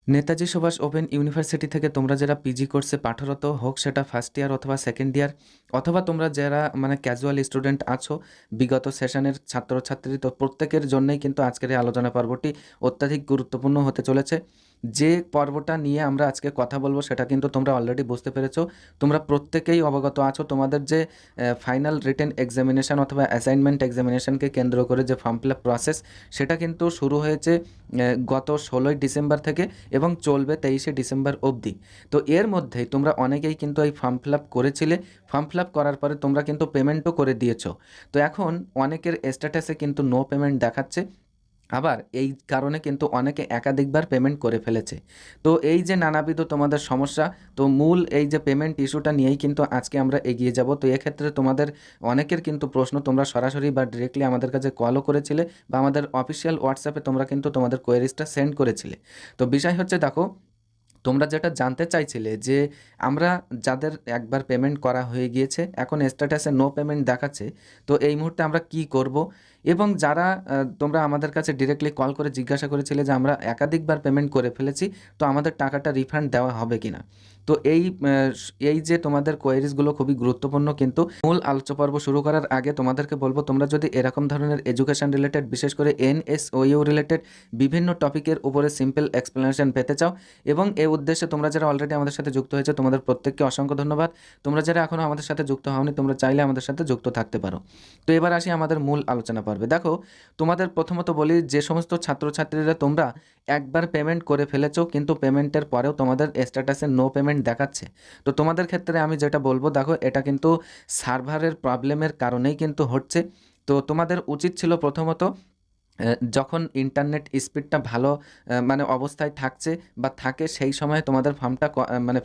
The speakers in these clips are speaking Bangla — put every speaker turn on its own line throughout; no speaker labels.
নেতাজি সুভাষ ওপেন ইউনিভার্সিটি থেকে তোমরা যারা পিজি কোর্সে পাঠরত হোক সেটা ফার্স্ট ইয়ার অথবা সেকেন্ড ইয়ার অথবা তোমরা যারা ক্যাজুয়াল স্টুডেন্ট আছো বিগত সেশনের ছাত্রছাত্রী, তো প্রত্যেকের জন্যই কিন্তু আজকের এই আলোচনা পর্বটি অত্যাধিক গুরুত্বপূর্ণ হতে চলেছে। যে পর্বটা নিয়ে আমরা আজকে কথা বলবো সেটা কিন্তু তোমরা অলরেডি বুঝতে পেরেছো। তোমরা প্রত্যেকেই অবগত আছো তোমাদের যে ফাইনাল রিটেন এক্সামিনেশন অথবা অ্যাসাইনমেন্ট এক্সামিনেশনকে কেন্দ্র করে যে ফর্ম ফিল আপ প্রসেস সেটা কিন্তু শুরু হয়েছে গত 16ই ডিসেম্বর থেকে এবং চলবে 23শে ডিসেম্বর অবধি। তো এর মধ্যেই তোমরা অনেকেই কিন্তু এই ফর্ম ফিল আপ করেছিলে। ফর্ম ফিল আপ করার পরে তোমরা কিন্তু পেমেন্টও করে দিয়েছো। তো এখন অনেকের স্ট্যাটাসে কিন্তু নো পেমেন্ট দেখাচ্ছে, আবার এই কারণে কিন্তু অনেকে একাধিকবার পেমেন্ট করে ফেলেছে। তো এই যে নানাবিধ তোমাদের সমস্যা, তো মূল এই যে পেমেন্ট ইস্যুটা নিয়েই কিন্তু আজকে আমরা এগিয়ে যাব। তো এক্ষেত্রে তোমাদের অনেকের কিন্তু প্রশ্ন তোমরা সরাসরি বা ডিরেক্টলি আমাদের কাছে কলও করেছিলে বা আমাদের অফিসিয়াল হোয়াটসঅ্যাপে তোমরা কিন্তু তোমাদের কোয়েরিজটা সেন্ড করেছিলে। তো বিষয় হচ্ছে দেখো, তোমরা যেটা জানতে চাইছিলে যে আমরা যাদের একবার পেমেন্ট করা হয়ে গিয়েছে এখন স্ট্যাটাসে নো পেমেন্ট দেখাচ্ছে, তো এই মুহূর্তে আমরা কি করব, এবং যারা তোমরা আমাদের কাছে ডিরেক্টলি কল করে জিজ্ঞাসা করেছিলে যে আমরা একাধিকবার পেমেন্ট করে ফেলেছি, তো আমাদের টাকাটা রিফান্ড দেওয়া হবে কিনা। তো এই যে তোমাদের কোয়েরিজগুলো খুবই গুরুত্বপূর্ণ। কিন্তু মূল আলোচ্য পর্ব শুরু করার আগে তোমাদেরকে বলবো, তোমরা যদি এরকম ধরনের এডুকেশন রিলেটেড, বিশেষ করে এনএসওইউ রিলেটেড বিভিন্ন টপিকের উপরে সিম্পল এক্সপ্লেনেশন পেতে চাও, এবং এই উদ্দেশ্যে তোমরা যারা অলরেডি আমাদের সাথে যুক্ত হয়েছে তোমাদের প্রত্যেককে অসংখ্য ধন্যবাদ। তোমরা যারা এখনও আমাদের সাথে যুক্ত হওনি তোমরা চাইলে আমাদের সাথে যুক্ত থাকতে পারো। তো এবার আসি আমাদের মূল আলোচনা পর্বে। দেখো, তোমাদের প্রথমত বলি, যে সমস্ত ছাত্রছাত্রীরা তোমরা একবার পেমেন্ট করে ফেলেছো কিন্তু পেমেন্টের পরেও তোমাদের স্ট্যাটাসে নো পেমেন্ট দেখাচ্ছে, তো তোমাদের ক্ষেত্রে আমি যেটা বলবো, দেখো এটা কিন্তু সার্ভারের প্রবলেমের কারণেই কিন্তু হচ্ছে। তো তোমাদের উচিত ছিল প্রথমত যখন ইন্টারনেট স্পিডটা ভালো অবস্থায় থাকছে বা থাকে সেই সময় তোমাদের ফর্মটা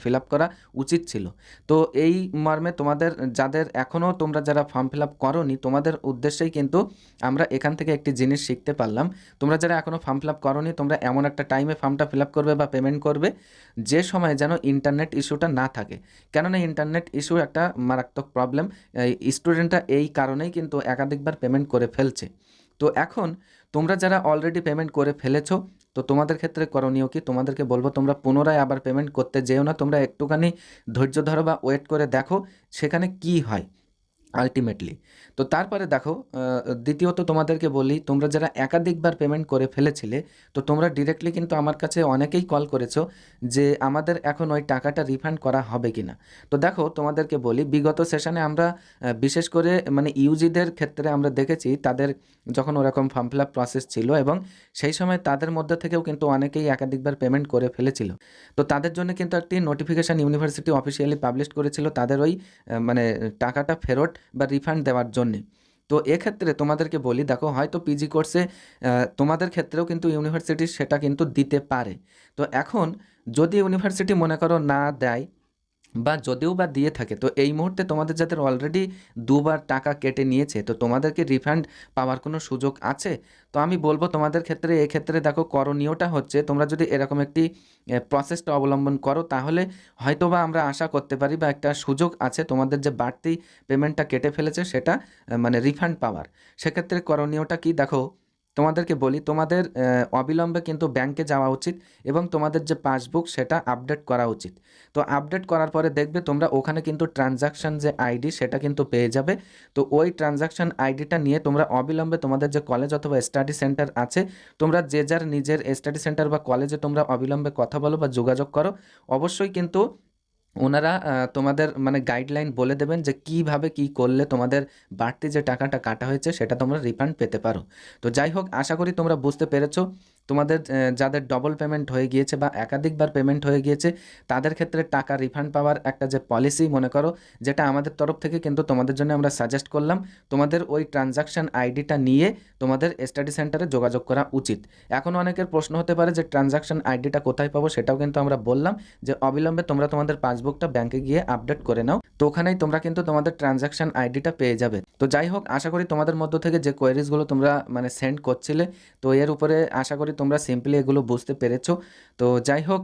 ফিল আপ করা উচিত ছিল। তো এই মর্মে তোমাদের যাদের এখনও তোমরা যারা ফর্ম ফিল আপ করোনি তোমাদের উদ্দেশ্যেই কিন্তু আমরা এখান থেকে একটি জিনিস শিখতে পারলাম। তোমরা যারা এখনও ফর্ম ফিল আপ করোনি তোমরা এমন একটা টাইমে ফর্মটা ফিল আপ করবে বা পেমেন্ট করবে যে সময় যেন ইন্টারনেট ইস্যুটা না থাকে, কেননা ইন্টারনেট ইস্যু একটা মারাত্মক প্রবলেম। স্টুডেন্টরা এই কারণেই কিন্তু একাধিকবার পেমেন্ট করে ফেলছে। তো এখন তোমরা যারা অলরেডি পেমেন্ট করে ফেলেছো, তো তোমাদের ক্ষেত্রে করণীয় কি, তোমাদেরকে বলবো তোমরা পুনরায় আবার পেমেন্ট করতে যেও না, তোমরা একটুখানি ধৈর্য ধরো বা ওয়েট করে দেখো সেখানে কি হয় আলটিমেটলি। তো তারপরে দেখো, দ্বিতীয়ত তোমাদেরকে বলি, তোমরা যারা একাধিকবার পেমেন্ট করে ফেলেছিলে তো তোমরা ডিরেক্টলি কিন্তু আমার কাছে অনেকেই কল করেছো যে আমাদের এখন ওই টাকাটা রিফান্ড করা হবে কিনা। তো দেখো তোমাদেরকে বলি, বিগত সেশনে আমরা বিশেষ করে ইউজিদের ক্ষেত্রে আমরা দেখেছি তাদের যখন ওরকম ফর্ম ফিল আপ প্রসেস ছিল এবং সেই সময় তাদের মধ্যে থেকেও কিন্তু অনেকেই একাধিকবার পেমেন্ট করে ফেলেছিল। তো তাদের জন্য কিন্তু একটি নোটিফিকেশান ইউনিভার্সিটি অফিসিয়ালি পাবলিশ করেছিল তাদের ওই টাকাটা ফেরত বা রিফান্ড দেওয়ার জন্যে। তো এক্ষেত্রে তোমাদেরকে বলি, দেখো হয়তো পিজি কোর্সে তোমাদের ক্ষেত্রেও কিন্তু ইউনিভার্সিটি সেটা কিন্তু দিতে পারে। তো এখন যদি ইউনিভার্সিটি মনে করো না দেয় বা যদিও বা দিয়ে থাকে, তো এই মুহূর্তে তোমাদের যাদের অলরেডি দুবার টাকা কেটে নিয়েছে তো তোমাদেরকে রিফান্ড পাওয়ার কোনো সুযোগ আছে? তো আমি বলবো তোমাদের ক্ষেত্রে এক্ষেত্রে দেখো করণীয়টা হচ্ছে, তোমরা যদি এরকম একটি প্রসেসটা অবলম্বন করো তাহলে হয়তো বা আমরা আশা করতে পারি বা একটা সুযোগ আছে তোমাদের যে বাড়তি পেমেন্টটা কেটে ফেলেছে সেটা রিফান্ড পাওয়ার। সেক্ষেত্রে করণীয়টা কি, দেখো তোমাদেরকে বলি, তোমাদের অবিলম্বে কিন্তু ব্যাংকে যাওয়া উচিত এবং তোমাদের যে পাসবুক সেটা আপডেট করা উচিত। তো আপডেট করার পরে দেখবে তোমরা ওখানে কিন্তু ট্রানজাকশান যে আইডি সেটা কিন্তু পেয়ে যাবে। তো ওই ট্রানজাকশান আইডিটা নিয়ে তোমরা অবিলম্বে তোমাদের যে কলেজ অথবা স্টাডি সেন্টার আছে, তোমরা যে যার নিজের স্টাডি সেন্টার বা কলেজে তোমরা অবিলম্বে কথা বলো বা যোগাযোগ করো। অবশ্যই কিন্তু ওনারা তোমাদের গাইডলাইন বলে দেবেন যে কিভাবে কি করলে তোমাদের বাড়তি যে টাকাটা কাটা হয়েছে সেটা তোমরা রিফান্ড পেতে পারো। তো যাই হোক, আশা করি তোমরা বুঝতে পেরেছো। তোমাদের যাদের ডবল পেমেন্ট হয়ে গিয়েছে বা একাধিকবার পেমেন্ট হয়ে গিয়েছে তাদের ক্ষেত্রে টাকা রিফান্ড পাওয়ার একটা যে পলিসি মনে করো, যেটা আমাদের তরফ থেকে কিন্তু তোমাদের জন্য আমরা সাজেস্ট করলাম, তোমাদের ওই ট্রানজাকশান আইডিটা নিয়ে তোমাদের স্টাডি সেন্টারে যোগাযোগ করা উচিত। এখন অনেকের প্রশ্ন হতে পারে যে ট্রানজাকশান আইডিটা কোথায় পাবো, সেটাও কিন্তু আমরা বললাম যে অবিলম্বে তোমরা তোমাদের পাসবুকটা ব্যাংকে গিয়ে আপডেট করে নাও, তো ওখানেই তোমরা কিন্তু তোমাদের ট্রানজাকশন আইডিটা পেয়ে যাবে। তো যাই হোক, আশা করি তোমাদের মধ্য থেকে যে কোয়েরিজগুলো তোমরা সেন্ড করছিলে, তো এর উপরে আশা করি তোমরা সিম্পলি এগুলো বুঝতে পেরেছো। তো যাই হোক,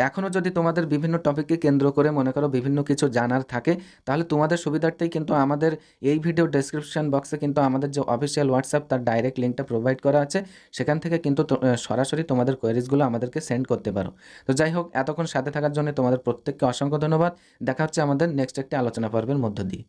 এখনও যদি তোমাদের বিভিন্ন টপিককে কেন্দ্র করে মনে করো বিভিন্ন কিছু জানার থাকে, তাহলে তোমাদের সুবিধার্থেই কিন্তু আমাদের এই ভিডিও ডেসক্রিপশন বক্সে কিন্তু আমাদের যে অফিসিয়াল হোয়াটসঅ্যাপ তার ডাইরেক্ট লিঙ্কটা প্রোভাইড করা আছে। সেখান থেকে কিন্তু সরাসরি তোমাদের কোয়েরিজগুলো আমাদেরকে সেন্ড করতে পারো। তো যাই হোক, এতক্ষণ সাথে থাকার জন্য তোমাদের প্রত্যেককে অসংখ্য ধন্যবাদ। দেখা হচ্ছে আমাদের নেক্সট একটি আলোচনা পর্বের মধ্য দিয়ে।